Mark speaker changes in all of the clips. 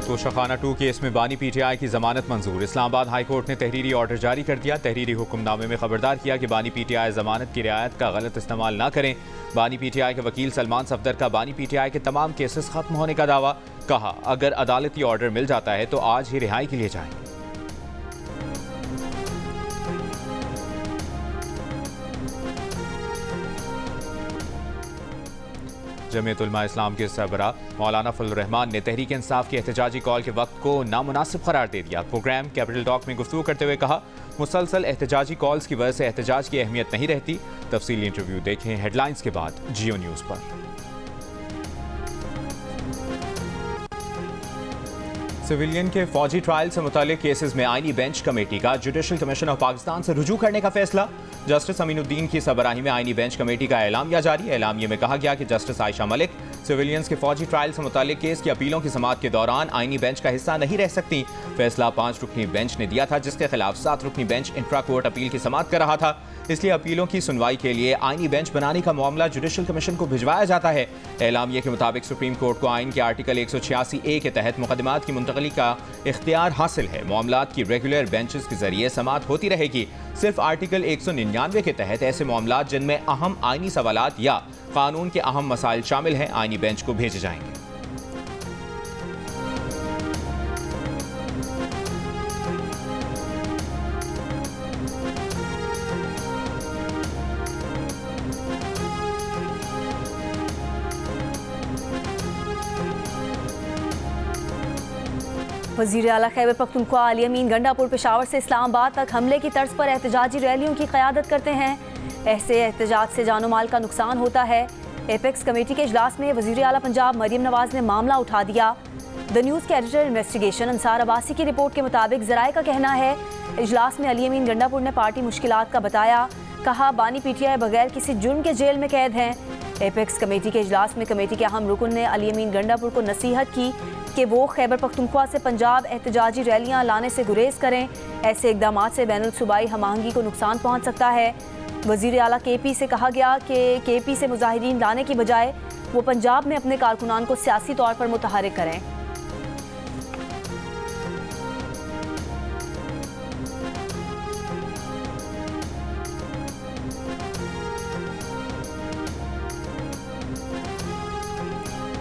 Speaker 1: Toshakhana 2 case में बानी PTI की जमानत मंजूर। इस्लामाबाद हाई कोर्ट ने तहरीरी ऑर्डर जारी कर दिया। तहरीरी हुक्मनामे में खबरदार किया कि बानी पीटीआई जमानत की रियायत का गलत इस्तेमाल न करें। बानी पीटीआई के वकील सलमान सफदर का बानी पीटीआई के तमाम केसेस खत्म होने का दावा। कहा, अगर अदालती ऑर्डर मिल जाता है तो आज ही रिहाई के लिए जाएंगे। जमीयत उलमा इस्लाम के सरबरा मौलाना फजल रहमान ने तहरीक इंसाफ की एहतजाजी कॉल के वक्त को नामुनासिब करार दे दिया। प्रोग्राम कैपिटल टॉक में गुफ्तगू करते हुए कहा, मुसलसल एहतजाजी कॉल्स की वजह से एहतजाज की अहमियत नहीं रहती। तफसीली इंटरव्यू देखें हेडलाइंस के बाद जियो न्यूज़ पर। सिविलियन के फौजी ट्रायल से मुतालिक केसेस में आईनी बेंच कमेटी का जुडिशल कमीशन ऑफ पाकिस्तान से रुजू करने का फैसला। जस्टिस अमीनुद्दीन की सरबराही में आईनी बेंच कमेटी का एलामिया जारी। एलामिया में कहा गया कि जस्टिस आयशा मलिक सिविलियंस के फौजी ट्रायल से मुतालिक केस की अपीलों की समाअत के दौरान आईनी बेंच का हिस्सा नहीं रह सकती। फैसला 5 रुकनी बेंच ने दिया था, जिसके खिलाफ 7 रुकनी बेंच इंट्रा कोर्ट अपील की समाअत कर रहा था। इसलिए अपीलों की सुनवाई के लिए आईनी बेंच बनाने का मामला जुडिशल कमीशन को भिजवाया जाता है। एलामिया के मुताबिक सुप्रीम कोर्ट को आइन के आर्टिकल 186A के तहत मुकदमात की मुंतकली का इख्तियार हासिल है। मामलात की रेगुलर बेंचेस के जरिए समाअत होती रहेगी। सिर्फ आर्टिकल 199 के तहत ऐसे मामलात जिनमें अहम आइनी सवालात या कानून के अहम मसाइल शामिल हैं, आइनी बेंच को भेजे जाएंगे।
Speaker 2: वज़ीर आला खैबर पख्तूनख्वा अली अमीन गंडापुर पेशावर से इस्लामाबाद तक हमले की तर्ज पर एहतजाजी रैलियों की क़यादत करते हैं। ऐसे एहतजाज से जानो माल का नुकसान होता है। एपेक्स कमेटी के इजलास में वज़ीर आला पंजाब मरियम नवाज ने मामला उठा दिया। द न्यूज़ के एडिटर इन्वेस्टिगेशन अंसार अब्बासी की रिपोर्ट के मुताबिक ज़राए का कहना है, इजलास में अली अमीन गंडापुर ने पार्टी मुश्किलात का बताया। कहा, बानी पीटीआई बगैर किसी जुर्म के जेल में कैद हैं। एपेक्स कमेटी के इजलास में कमेटी के अहम रुकन ने अली अमीन गंडापुर को नसीहत की कि वो खैबर पख्तूनख्वा से पंजाब एहतजाजी रैलियां लाने से गुरेज करें। ऐसे इकदाम से बैनुल सूबाई हमआहंगी को नुकसान पहुंच सकता है। वज़ीर आला केपी से कहा गया कि केपी से मुजाहिरीन लाने की बजाय वो पंजाब में अपने कारकुनान को सियासी तौर पर मुतहरिक करें।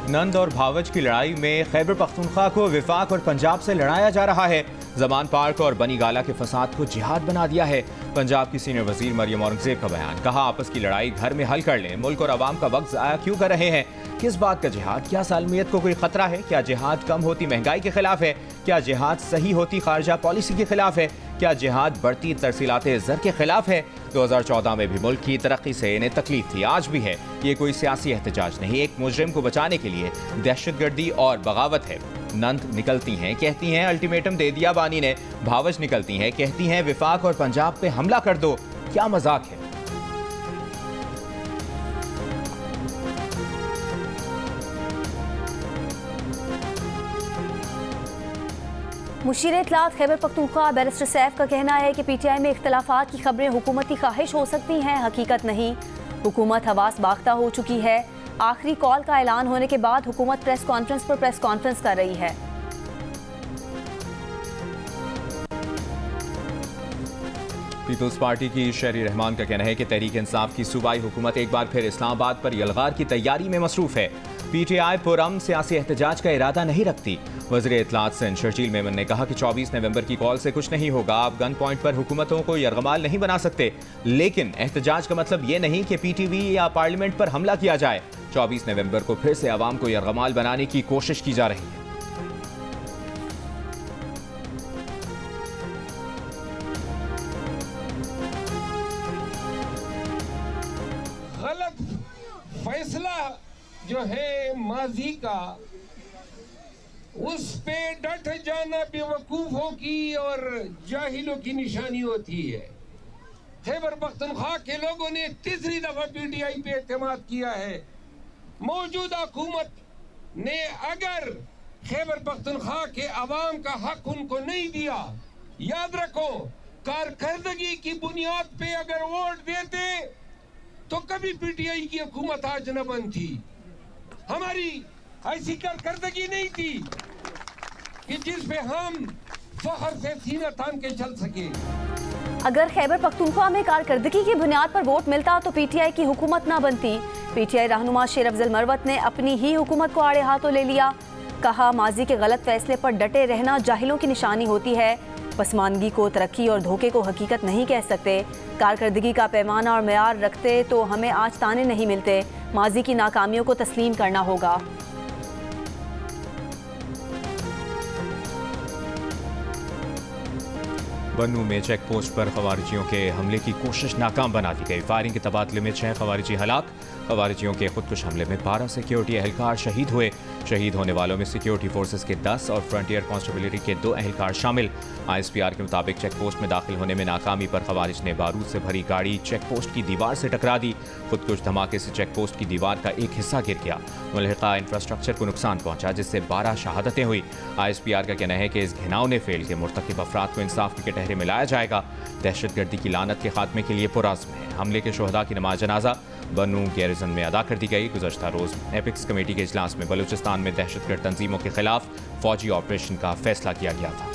Speaker 1: नंद और भावज की लड़ाई में खैबर पख्तूनख्वा को विफाक और पंजाब से लड़ाया जा रहा है। जमान पार्क और बनी गाला के फसाद को जिहाद बना दिया है। पंजाब की सीनियर वजीर मरियम औरंगजेब का बयान। कहा, आपस की लड़ाई घर में हल कर लें। मुल्क और आवाम का वक्त ज़ाया क्यों कर रहे हैं? किस बात का जिहाद? क्या सालमियत को कोई खतरा है? क्या जिहाद कम होती महंगाई के खिलाफ है? क्या जिहाद सही होती खारजा पॉलिसी के खिलाफ है? क्या जिहाद बढ़ती तरसीलात ज़र के खिलाफ है? 2014 में भी मुल्क की तरक्की से इन्हें तकलीफ थी, आज भी है। ये कोई सियासी एहतजाज नहीं, एक मुजरिम को बचाने के लिए दहशतगर्दी और बगावत है। नंद निकलती हैं, कहती हैं अल्टीमेटम दे दिया बानी ने। भावज निकलती हैं, कहती हैं विफाक और पंजाब पे हमला कर दो। क्या मजाक है?
Speaker 2: मुशीर इत्तलात खैबर पख्तूनख्वा बैरिस्टर सैफ का कहना है कि पीटीआई में इख्तलाफात की खबरें हुकूमती ख्वाहिश हो सकती हैं, हकीकत नहीं। हुकूमत हवास बाख्ता हो चुकी है। आखिरी कॉल का ऐलान होने के बाद हुकूमत प्रेस कॉन्फ्रेंस पर प्रेस कॉन्फ्रेंस कर रही है।
Speaker 1: पीपल्स पार्टी की शहरी रहमान का कहना है कि तहरीक इंसाफ की सूबाई हुकूमत एक बार फिर इस्लामाबाद पर यलगार की तैयारी में मसरूफ है। पीटीआई पुरअमन सियासी एहतजाज का इरादा नहीं रखती। वज़ीर इत्तलात सिंध शर्जील मेमन ने कहा कि 24 नवंबर की कॉल से कुछ नहीं होगा। आप गन पॉइंट पर हुकूमतों को यरगमाल नहीं बना सकते, लेकिन एहतजाज का मतलब ये नहीं कि पीटीवी या पार्लियामेंट पर हमला किया जाए। 24 नवंबर को फिर से आवाम को यरगमाल बनाने की कोशिश की जा रही है।
Speaker 3: गलत फैसला जो है माजी का, उस पे डट जाना बेवकूफों की और जाहिलों की निशानी होती है। खैबर पख्तूनख्वा के लोगों ने तीसरी दफा पीटीआई पे एतमाद किया है। मौजूदा हुकूमत ने अगर खैबर पख्तूनख्वा के अवाम का हक उनको नहीं दिया, याद रखो कारकर्दगी की बुनियाद पे अगर वोट देते तो कभी पीटीआई की हुकूमत आज न बनती। हमारी ऐसी कारकर्दगी नहीं थी। कि जिस पे हम फख्र से सीना तान के चल सके।
Speaker 2: अगर खैबर पख्तूनख्वा में कारकर्दगी की बुनियाद पर वोट मिलता तो पीटीआई की हुकूमत ना बनती। पीटीआई रहनुमा शेर अफजल मरवत ने अपनी ही हुकूमत को आड़े हाथों ले लिया। कहा, माजी के गलत फैसले पर डटे रहना जाहिलों की निशानी होती है। पसमानगी को तरक्की और धोखे को हकीकत नहीं कह सकते। कारकर्दगी का पैमाना और मेयार रखते तो हमें आज ताने नहीं मिलते। माजी की नाकामियों को तस्लीम करना होगा।
Speaker 1: बन्नू में चेक पोस्ट पर खवारिजियों के हमले की कोशिश नाकाम बना दी गई। फायरिंग के तबादले में 6 खवारिजी हलाक। खवारिजियों के खुदकुश हमले में 12 सिक्योरिटी एहलकार शहीद हुए। शहीद होने वालों में सिक्योरिटी फोर्सेस के 10 और फ्रंटियर कांस्टेबिलिटी के 2 एहलकार शामिल। ISPR के मुताबिक चेक पोस्ट में दाखिल होने में नाकामी पर खवारिज ने बारूद से भरी गाड़ी चेक पोस्ट की दीवार से टकरा दी। खुदकुश धमाके से चेक पोस्ट की दीवार का एक हिस्सा गिर गया। मुल्हिका इंफ्रास्ट्रक्चर को नुकसान पहुंचा, जिससे 12 शहादतें हुई। ISPR का कहना है कि इस घिनौने फेल के मुर्तकिब अफराद को इंसाफ के कटहरे में लाया जाएगा। दहशतगर्दी की लानत के खात्मे के लिए पुरज़्म है। हमले के शोहदा की नमाज जनाजा बन्नू गैरिजन में अदा कर दी गई। गुज़श्ता रोज़ एपिक्स कमेटी के इजलास में बलूचिस्तान में दहशतगर्द तंजीमों के खिलाफ फौजी ऑपरेशन का फैसला किया गया था।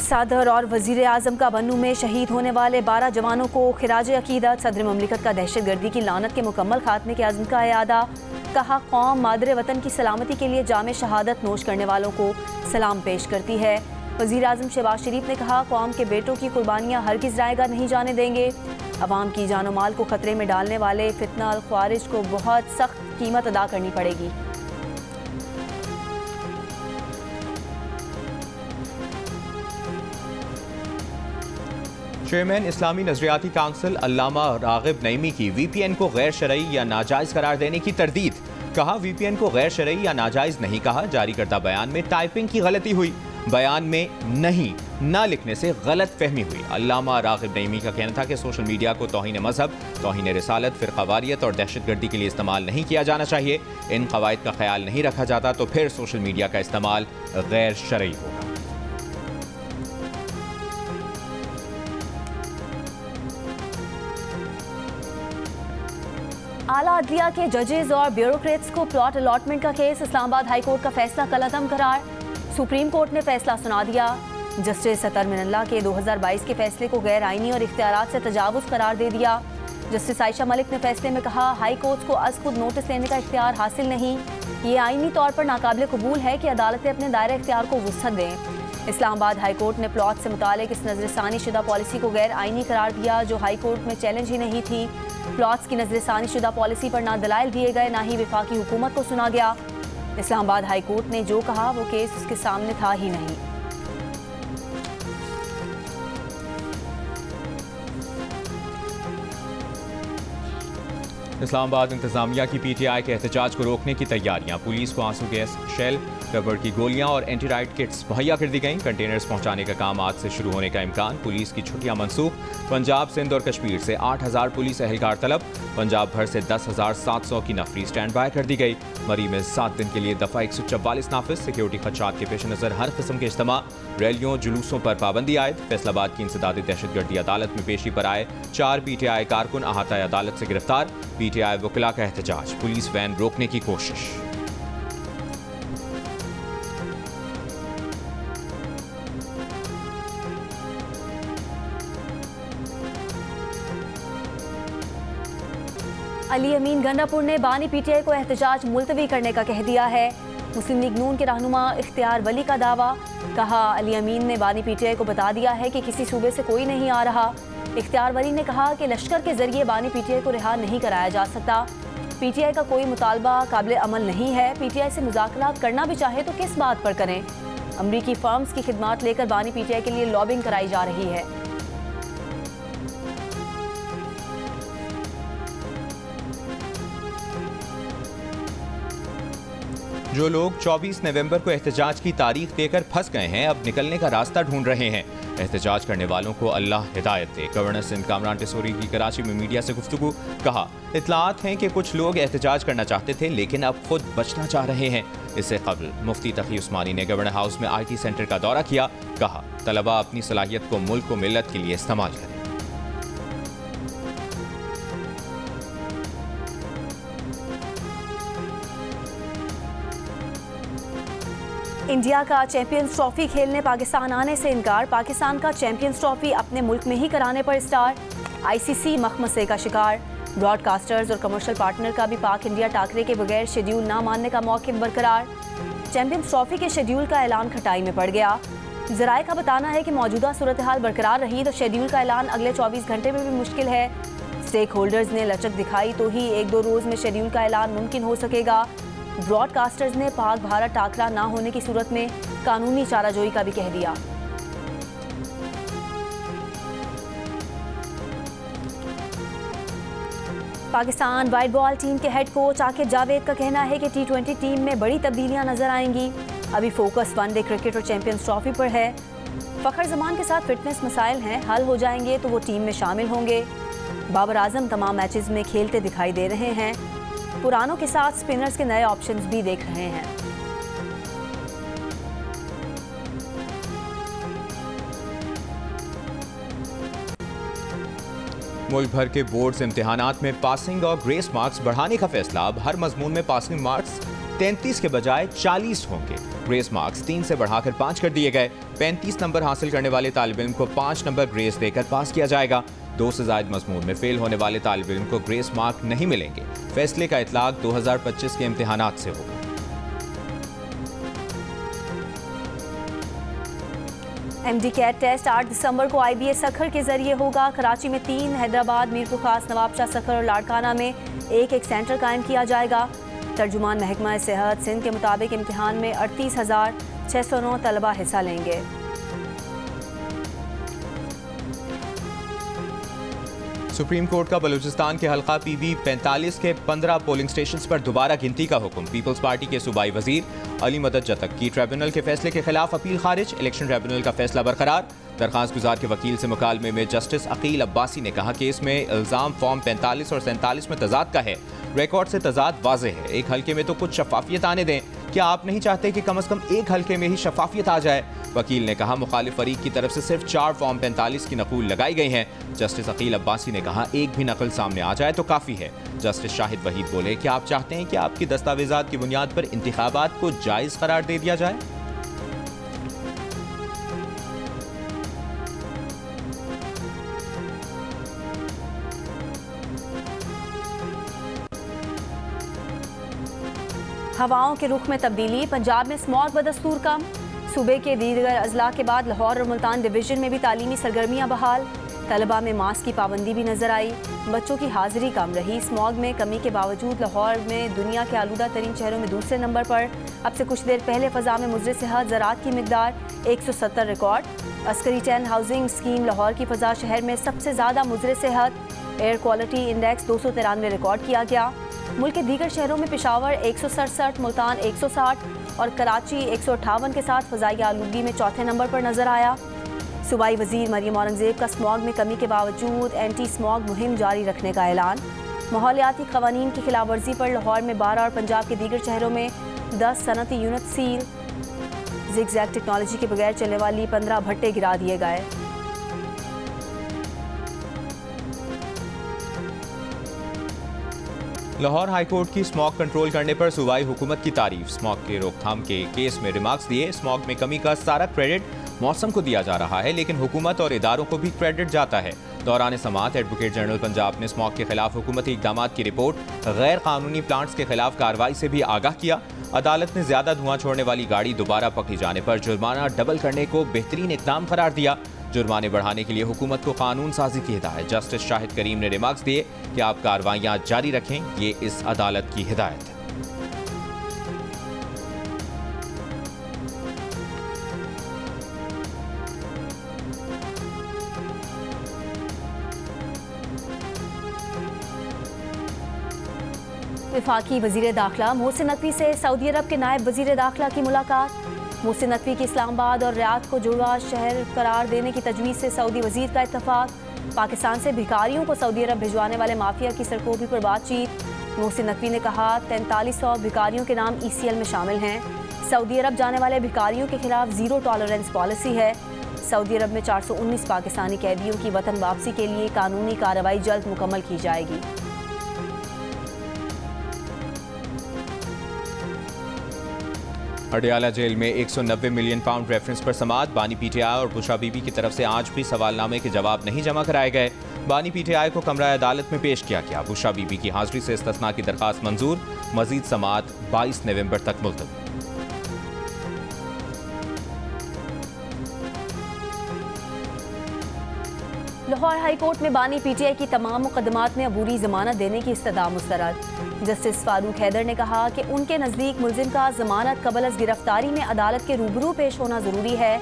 Speaker 2: सदर और वजीर आजम का बन्नू में शहीद होने वाले 12 जवानों को खिराज अकीदत। सदर ममलिकत का दहशतगर्दी की लानत के मुकम्मल खात्मे के अज़्म का इयादा। कहा, कौम मादरे वतन की सलामती के लिए जामे शहादत नोश करने वालों को सलाम पेश करती है। वजीर आजम शहबाज शरीफ ने कहा, कौम के बेटों की कुर्बानियाँ हरगिज़ जायगा नहीं जाने देंगे। अवाम की जानो माल को खतरे में डालने वाले फितना अल ख्वारिज को बहुत सख्त कीमत अदा करनी पड़ेगी।
Speaker 1: चेयरमैन इस्लामी नजरियाती काउंसिल अल्लामा रागिब नईमी की VPN को गैर शरई या नाजायज़ करार देने की तरदीद। कहा, VPN को गैर शरई या नाजायज़ नहीं कहा। जारी करदा बयान में टाइपिंग की गलती हुई। बयान में नहीं ना लिखने से गलत फहमी हुई। अल्लामा रागिब नईमी का कहना था कि सोशल मीडिया को तौहीन मजहब, तौहीन रिसालत, फ़िरक़ावारियत और दहशतगर्दी के लिए इस्तेमाल नहीं किया जाना चाहिए। इन क़वाइद का ख्याल नहीं रखा जाता तो फिर सोशल मीडिया का इस्तेमाल गैर शरई होगा।
Speaker 2: आला अदलिया के जजेस और ब्यूरोक्रेट्स को प्लॉट अलॉटमेंट का केस। इस्लामाबाद हाई कोर्ट का फैसला कलअदम करार। सुप्रीम कोर्ट ने फैसला सुना दिया। जस्टिस अतर मिनल्ला के 2022 के फैसले को गैर आईनी और इख्तियारात से तजावुज़ करार दे दिया। जस्टिस आयशा मलिक ने फैसले में कहा, हाई कोर्ट को अज़ खुद नोटिस लेने का इख्तियार हासिल नहीं। ये आईनी तौर पर नाकाबिल कबूल है कि अदालतें अपने दायरे इख्तियार को वुसअत दें। इस्लामाबाद हाई कोर्ट ने प्लॉट से मुतालिक इस नजरसानी शुदा पॉलिसी को गैर आईनी करार दिया, जो हाई कोर्ट में चैलेंज ही नहीं थी। प्लॉट्स की नजरसानी शुदा पॉलिसी पर ना दलाइल दिए गए, ना ही वफाकी हुकूमत को सुना गया। इस्लामाबाद हाई कोर्ट ने जो कहा वो केस उसके सामने था ही नहीं।
Speaker 1: इस्लामाबाद इंतजामिया की PTI के एहतजाज को रोकने की तैयारियां। पुलिस को आंसू गैस, शेल, रबड़ की गोलियां और एंटीराइड किट्स मुहैया कर दी गई। कंटेनर्स पहुंचाने का काम आज से शुरू होने का इम्कान। पुलिस की छुट्टियां मनसूख। पंजाब, सिंध और कश्मीर से 8000 पुलिस एहलकार तलब। पंजाब भर से 10,700 की नफरी स्टैंड बाय कर दी गई। मरी में 7 दिन के लिए दफा 144 नाफिज। सिक्योरिटी खदशात के पेश नजर हर किस्म के इज्तिमा, रैलियों, जुलूसों पर पाबंदी आयद। फैसलाबाद की इंसदादी दहशतगर्दी अदालत में पेशी पर आए 4 PTI कारकुन अहाता अदालत से गिरफ्तार। PTI वकीला का एहतजाज, पुलिस वैन रोकने की कोशिश।
Speaker 2: अली अमीन गंडापुर ने बानी PTI को एहतजाज मुलतवी करने का कह दिया है। मुस्लिम लीग नून के रहनुमा इख्तियार वली का दावा। कहा, अली अमीन ने बानी PTI को बता दिया है कि किसी सूबे से कोई नहीं आ रहा। इख्तियार वली ने कहा कि लश्कर के जरिए बानी PTI को रिहा नहीं कराया जा सकता। PTI का कोई मुतालबा काबिल अमल नहीं है। PTI से मुज़ाकरात करना भी चाहे तो किस बात पर करें। अमरीकी फर्म्स की खिदमात लेकर बानी PTI के लिए लॉबिंग कराई जा रही है।
Speaker 1: जो लोग 24 नवंबर को एहतजाज की तारीख देकर फंस गए हैं, अब निकलने का रास्ता ढूंढ रहे हैं। एहतजाज करने वालों को अल्लाह हिदायत दे। गवर्नर सिंध कामरान टिसोरी की कराची में मीडिया से गुफ्तगू। कहा, इतलात हैं कि कुछ लोग एहतजाज करना चाहते थे लेकिन अब खुद बचना चाह रहे हैं। इससे कबल मुफ्ती तकी उस्मानी ने गवर्नर हाउस में IT सेंटर का दौरा किया। कहा, तलबा अपनी सलाहियत को मुल्क को मिल्लत के लिए इस्तेमाल करें।
Speaker 2: इंडिया का चैंपियंस ट्रॉफी खेलने पाकिस्तान आने से इनकार। पाकिस्तान का चैंपियंस ट्रॉफी अपने मुल्क में ही कराने पर स्टार। ICC मखमसे का शिकार। ब्रॉडकास्टर्स और कमर्शियल पार्टनर का भी पाक इंडिया टाकरे के बगैर शेड्यूल ना मानने का मौक़िफ़ बरकरार। चैंपियंस ट्रॉफी के शेड्यूल का ऐलान खटाई में पड़ गया। ज़राए का बताना है कि मौजूदा सूरत हाल बरकरार रही तो शेड्यूल का ऐलान अगले 24 घंटे में भी मुश्किल है। स्टेक होल्डर्स ने लचक दिखाई तो ही 1-2 रोज़ में शेड्यूल का ऐलान मुमकिन हो सकेगा। ब्रॉडकास्टर्स ने पाक भारत टाकरा ना होने की सूरत में कानूनी चाराजोई का भी कह दिया। पाकिस्तान वाइट बॉल टीम के हेड कोच आकिब जावेद का कहना है कि T20 टीम में बड़ी तब्दीलियां नजर आएंगी। अभी फोकस वनडे क्रिकेट और चैंपियंस ट्रॉफी पर है। फखर जमान के साथ फिटनेस मसाइल हैं, हल हो जाएंगे तो वो टीम में शामिल होंगे। बाबर आजम तमाम मैचेस में खेलते दिखाई दे रहे हैं। पुरानों के साथ स्पिनर्स के नए ऑप्शंस भी देख रहे हैं।
Speaker 1: मुल्क भर के बोर्ड्स इम्तिहानात में पासिंग और ग्रेस मार्क्स बढ़ाने का फैसला। अब हर मजमून में पासिंग मार्क्स 33 के बजाय 40 होंगे। ग्रेस मार्क्स 3 से बढ़ाकर 5 कर दिए गए। 35 नंबर हासिल करने वाले तालिब इल्म को 5 नंबर ग्रेस देकर पास किया जाएगा। 2 से ज़ायद मजमून में फेल होने वाले तालिब इल्म को ग्रेस मार्क नहीं मिलेंगे। फैसले का इतलाक 2025 के इम्तिहानात से होगा।
Speaker 2: MD-CAT टेस्ट 8 दिसंबर को IBA सखर के जरिए होगा। कराची में 3, हैदराबाद, मीरपुर खास, नवाबशाह सखर और लाड़काना में एक सेंटर कायम किया जाएगा। तर्जुमान महकमा सेहत सिंध के मुताबिक इम्तिहान में 38,609 तलबा हिस्सा लेंगे।
Speaker 1: सुप्रीम कोर्ट का बलूचिस्तान के हल्का PB 45 के 15 पोलिंग स्टेशंस पर दोबारा गिनती का हुक्म। पीपल्स पार्टी के सूबाई वजीर अली मदद जतक की ट्रिब्यूनल के फैसले के खिलाफ अपील खारिज। इलेक्शन ट्रिब्यूनल का फैसला बरकरार। दरखास्त गुजार के वकील से मुकालमे में जस्टिस अकील अब्बासी ने कहा कि इसमें इल्ज़ाम फॉर्म 45 और 47 में तजाद का है। रिकॉर्ड से तजाद वाज़ेह है। एक हल्के में तो कुछ शफाफियत आने दें। क्या आप नहीं चाहते कि कम से कम एक हल्के में ही शफाफियत आ जाए? वकील ने कहा, मुखालिफ फरीक की तरफ से सिर्फ 4 फॉर्म 45 की नकूल लगाई गई हैं। जस्टिस अकील अब्बासी ने कहा, एक भी नकल सामने आ जाए तो काफ़ी है। जस्टिस शाहिद वहीद बोले, क्या आप चाहते हैं कि आपकी दस्तावेजात की बुनियाद पर इंतखाबात को जायज़ करार दे दिया जाए?
Speaker 2: हवाओं के रुख में तब्दीली। पंजाब में स्मॉग बदस्तूर कम। सूबे के दीगर अजला के बाद लाहौर और मुल्तान डिवीजन में भी तालीमी सरगर्मियां बहाल। तलबा में मास्क की पाबंदी भी नजर आई। बच्चों की हाजिरी कम रही। स्मॉग में कमी के बावजूद लाहौर में दुनिया के आलूदा तरीन शहरों में दूसरे नंबर पर। अब से कुछ देर पहले फ़ज़ा में मुज़र सेहत ज़रात की मिकदार 170 record. Askari 10 housing scheme Lahore की फ़ज़ा शहर में सबसे ज़्यादा मुज़र सेहत। एयर क्वालिटी इंडेक्स 293 रिकॉर्ड किया गया। मुल्क के दीगर शहरों में पेशावर 167, मुल्तान 160 और कराची 158 के साथ फ़ज़ाई आलूगी में चौथे नंबर पर नजर आया। सूबाई वजीर मरियम औरंगजेब का स्मॉग में कमी के बावजूद एंटी स्मॉग मुहिम जारी रखने का ऐलान। माहौलियाती क़वानीन की खिलाफ वर्जी पर लाहौर में 12 और पंजाब के दीगर शहरों में 10 सनती यूनिट सील। ज़िगज़ैग टेक्नोलॉजी के बगैर चलने वाली 15 भट्टे गिरा दिए गए।
Speaker 1: लाहौर हाईकोर्ट की स्मॉग कंट्रोल करने पर सूबाई हुकूमत की तारीफ। स्मॉग के रोकथाम के केस में रिमार्क्स दिए। स्मॉग में कमी का सारा क्रेडिट मौसम को दिया जा रहा है, लेकिन हुकूमत और इदारों को भी क्रेडिट जाता है। दौरान समाअत एडवोकेट जनरल पंजाब ने स्मॉग के खिलाफ हुकूमती इक़दाम की रिपोर्ट गैर कानूनी प्लांट्स के खिलाफ कार्रवाई से भी आगाह किया। अदालत ने ज्यादा धुआं छोड़ने वाली गाड़ी दोबारा पकड़ी जाने पर जुर्माना डबल करने को बेहतरीन इक़दाम करार दिया। जुर्माने बढ़ाने के लिए हुकूमत को कानून साजी की हिदायत। जस्टिस शाहिद करीम ने रिमार्क्स दिए कि आप कार्रवाइयाँ जारी रखें, ये इस अदालत की हिदायत है।
Speaker 2: वफाकी वजीर दाखिला मोहसिन नकवी से सऊदी अरब के नायब वजीर दाखिला की मुलाकात। मोहसिन नकवी की इस्लामाबाद और रियाद को जुड़वा शहर करार देने की तजवीज़ से सऊदी वजीर का इत्तफाक। पाकिस्तान से भिखारियों को सऊदी अरब भिजवाने वाले माफिया की सरकोबी पर बातचीत। मोहसिन नकवी ने कहा 4300 भिखारियों के नाम ECL में शामिल हैं। सऊदी अरब जाने वाले भिखारियों के खिलाफ ज़ीरो टॉलरेंस पॉलिसी है। सऊदी अरब में 419 पाकिस्तानी कैदियों की वतन वापसी के लिए कानूनी कार्रवाई जल्द मुकम्मल की जाएगी।
Speaker 1: अडयाला जेल में 190 मिलियन पाउंड रेफरेंस पर समाअत। बानी PTI और बुशरा बीबी की तरफ से आज भी सवालनामे के जवाब नहीं जमा कराए गए। बानी PTI को कमरा अदालत में पेश किया गया। बुशरा बीबी की हाजिरी से इस्तिस्ना की दरखास्त मंजूर। मजीद समाअत 22 नवंबर तक मुलतवी।
Speaker 2: लाहौर हाई कोर्ट में बानी PTI की तमाम मुकदमात में अबूरी जमानत देने की इस्तदा मुस्तरद। जस्टिस फारूक हैदर ने कहा कि उनके नज़दीक मुलजिम का जमानत कबल अज़ गिरफ्तारी में अदालत के रूबरू पेश होना ज़रूरी है।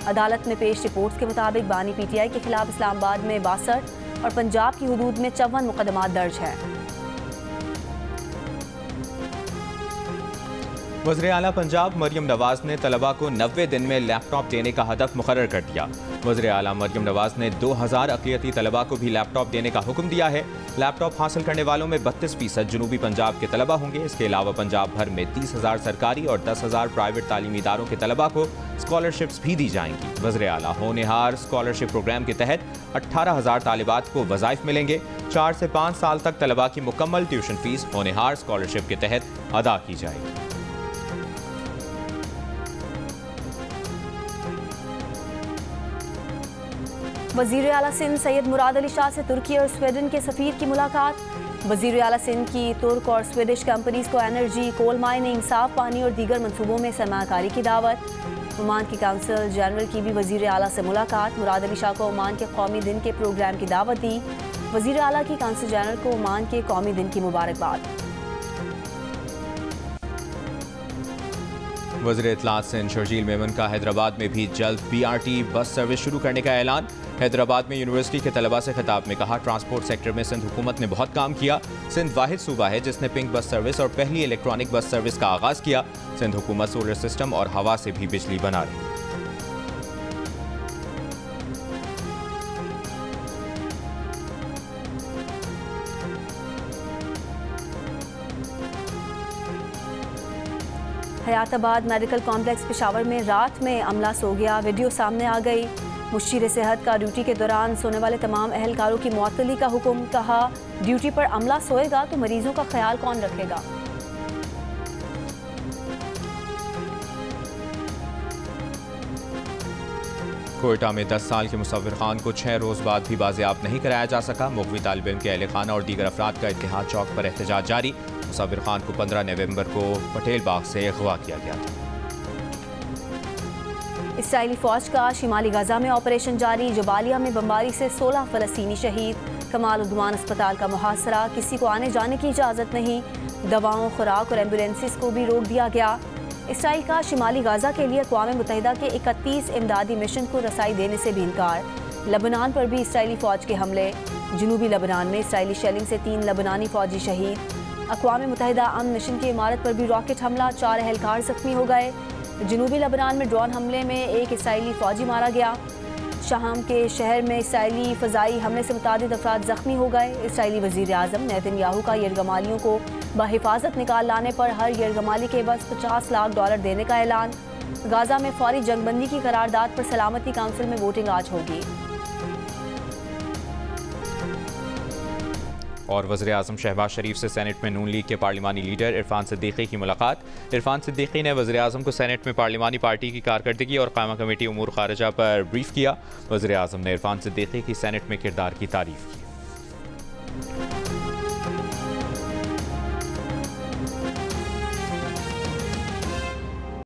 Speaker 2: अदालत में पेश रिपोर्ट्स के मुताबिक बानी PTI के खिलाफ इस्लामाबाद में 62 और पंजाब की हुदूद में 54 मुकदमात दर्ज हैं।
Speaker 1: वज़ीर आला पंजाब मरियम नवाज ने तलबा को 90 दिन में लैपटॉप देने का हदफ मुकर्रर कर दिया। वज़ीर आला मरियम नवाज ने 2000 अक़लियती तलबा को भी लैपटॉप देने का हुक्म दिया है। लैपटॉप हासिल करने वालों में 32% जनूबी पंजाब के तलबा होंगे। इसके अलावा पंजाब भर में 30,000 सरकारी और 10,000 प्राइवेट तालीमी इदारों के तलबा को स्कॉलरशिप्स भी दी जाएंगी। वज़ीर आला होनहार स्कॉलरशिप प्रोग्राम के तहत 18,000 तालिबात को वज़ाइफ मिलेंगे। 4 से 5 साल तक तलबा की मुकम्मल ट्यूशन फीस होनहार स्कॉलरशिप के तहत अदा की जाएगी।
Speaker 2: वज़ीर आला सिंध सैयद मुराद अली शाह से तुर्की और स्वीडन के सफ़ीर की मुलाकात। वज़ीर आला सिंध की तुर्क और स्वीडिश कंपनीज को एनर्जी, कोल माइनिंग, साफ पानी और दीगर मनसूबों में सरमाकारी की दावत। ओमान की काउंसिल जनरल की भी वज़ीर आला से मुलाकात। मुराद अली शाह को ओमान के कौमी दिन के प्रोग्राम की दावत दी। वज़ीर आला की काउंसिल जनरल को ओमान के कौमी दिन की मुबारकबाद।
Speaker 1: वज़ीर इत्तलात सिंध शर्जील मेमन का हैदराबाद में भी जल्द BRT बस सर्विस शुरू करने का ऐलान। हैदराबाद में यूनिवर्सिटी के तलबा से खिताब में कहा, ट्रांसपोर्ट सेक्टर में सिंध हुकूमत ने बहुत काम किया। सिंध वाहिद सूबा है जिसने पिंक बस सर्विस और पहली इलेक्ट्रॉनिक बस सर्विस का आगाज़ किया। सिंध हुकूमत सोलर सिस्टम और हवा से भी बिजली बना रही है।
Speaker 2: हयाताबाद मेडिकल कॉम्प्लेक्स पेशावर में रात में अमला सो गया। वीडियो सामने आ गई। मुशीर सेहत का ड्यूटी के दौरान सोने वाले तमाम अहलकारों की मुअत्तली का हुक्म। कहा, ड्यूटी पर अमला सोएगा तो मरीजों का ख्याल कौन रखेगा।
Speaker 1: कोयटा में 10 साल के मुसव्विर खान को 6 रोज़ बाद भी बाजियाब नहीं कराया जा सका। मुगवी तालिब इल्म के अहले खाना और दीगर अफराद का इत्तेहाद चौक पर एहतजाज जारी। मुसव्विर खान को 15 नवंबर को पटेल बाग से अगवा किया गया था।
Speaker 2: इसराइली फौज का शिमाली गजा में ऑपरेशन जारी। जबालिया में बमबारी से 16 फ़लस्तीनी शहीद। कमाल उद्वान अस्पताल का मुहासरा। किसी को आने जाने की इजाज़त नहीं। दवाओं, खुराक और एम्बुलेंसेस को भी रोक दिया गया। इसराइल का शिमाली गाजा के लिए अक़वाम मुत्तहिदा के 31 इमदादी मिशन को रसाई देने से भी इनकार। लबनान पर भी इसराइली फ़ौज के हमले। जनूबी लबनान में इसराइली शेलिंग से 3 लबनानी फ़ौजी शहीद। अक़वाम मुत्तहिदा अमन मिशन की इमारत पर भी रॉकेट हमला, 4 अहलकार ज़ख्मी हो गए। जनूबी लबनान में ड्रोन हमले में 1 इसराइली फ़ौजी मारा गया। शाम के शहर में इसराइली फ़ज़ाई हमले से मुतादिद अफराद ज़ख्मी हो गए। इसराइली वज़ीर आज़म नेतन्याहू का यरगमालियों को बहिफाजत निकाल लाने पर हर यरगमाली के बस $50 लाख देने का ऐलान। गाज़ा में फौरी जंगबंदी की करारदाद पर सलामती काउंसिल में वोटिंग आज होगी।
Speaker 1: और वज़ीर आज़म शहबाज शरीफ से सेनेट में नून लीग के पार्लिमानी लीडर इरफान सिद्दीकी की मुलाकात। इरफान सिद्दीकी ने वज़ीर आज़म को सेनेट में पार्लिमानी पार्टी की कारकर्दगी और क़ायमा कमेटी उमूर ख़ारिजा पर ब्रीफ किया। वज़ीर आज़म ने इरफान सिद्दीकी की सेनेट में किरदार की तारीफ़ की।